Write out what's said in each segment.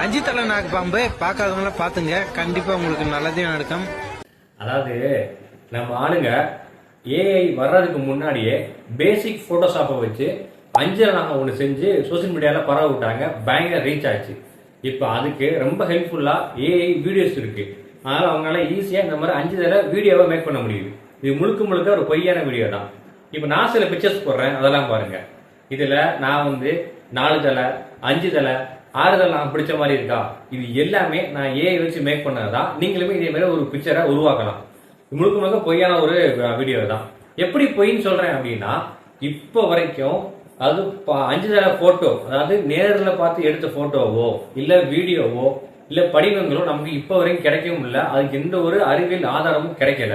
அஞ்சு தலை நாக்கு பாம்பு பார்க்காதவங்கள பாத்துங்க, கண்டிப்பா உங்களுக்கு நல்லதே நடக்கும். அதாவது நம்ம ஆளுங்க ஏஐ வர்றதுக்கு முன்னாடியே பேசிக் போட்டோஷாப்பை வச்சு அஞ்சல் நாங்கள் ஒன்று செஞ்சு சோசியல் மீடியாவில் பரவ விட்டாங்க, பயங்கர ரீச் ஆச்சு. இப்போ அதுக்கு ரொம்ப ஹெல்ப்ஃபுல்லாக ஏஐ வீடியோஸ் இருக்கு. அதனால அவங்களால ஈஸியாக இந்த மாதிரி 5 தலை வீடியோவை மேக் பண்ண முடியுது. இது முழுக்க முழுக்க ஒரு பொய்யான வீடியோ தான். இப்போ நான் சில பிக்சர்ஸ் போடுறேன், அதெல்லாம் பாருங்க. இதில் நான் 4 தலை 5 தலை 6 தலை நான் பிடிச்ச மாதிரி இருக்கா, இது எல்லாமே நான் ஏஐ வச்சு மேக் பண்ணதான். நீங்களுமே இதே மாதிரி ஒரு பிக்சரை உருவாக்கலாம். முழுக்க முழுக்க பொய்யான ஒரு வீடியோ தான். எப்படி பொய்ன்னு சொல்றேன் அப்படின்னா, இப்போ வரைக்கும் அது 5 தலை போட்டோ, அதாவது நேரில் பார்த்து எடுத்த போட்டோவோ இல்ல வீடியோவோ இல்ல படிவங்களோ நமக்கு இப்போ வரைக்கும் கிடைக்கவும் இல்லை. அதுக்கு எந்த ஒரு அறிவியல் ஆதாரமும் கிடைக்கல.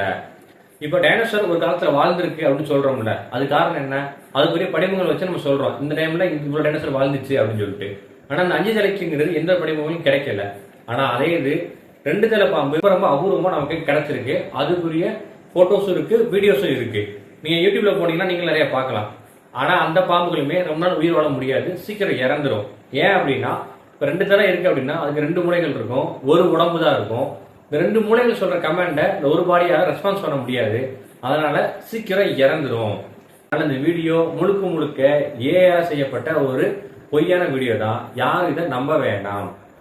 இப்ப டைனோசர் ஒரு காலத்துல வாழ்ந்துருக்கு அப்படின்னு சொல்றோம்ல, அது காரணம் என்ன? அதுக்குரிய படிவங்கள் வச்சு நம்ம சொல்றோம் இந்த டைம்ல இவ்வளவு டைனோசர் வாழ்ந்துச்சு அப்படின்னு சொல்லிட்டு. ஆனா அந்த 5 தலைக்குங்கிறது எந்த படிவங்களும் கிடைக்கல. ஆனா அதே இது 2 தலை பாம்பு ரொம்ப அபூர்வமா நமக்கு கிடைச்சிருக்கு. அதுக்குரிய போட்டோஸும் இருக்கு, வீடியோஸும் இருக்கு. நீங்க யூடியூப்ல போனீங்கன்னா நீங்க நிறைய பார்க்கலாம். ஆனா அந்த பாம்புகளுமே ரொம்ப நாள் உயிர் வாழ முடியாது, சீக்கிரம் இறந்துரும். ஏன் அப்படின்னா, இப்ப 2 தலை இருக்கு அப்படின்னா அதுக்கு 2 மூளைகள் இருக்கும், ஒரு உடம்பு தான் இருக்கும். இந்த 2 மூளைகள் சொல்ற கமெண்ட இந்த ஒரு பாடியால ரெஸ்பான்ஸ் பண்ண முடியாது, அதனால சீக்கிரம் இறந்துரும். அதனால இந்த வீடியோ முழுக்க முழுக்க ஏஐ செய்யப்பட்ட ஒரு பொய்யான வீடியோ தான். யாரும் இதை நம்ப வேண்டாம்.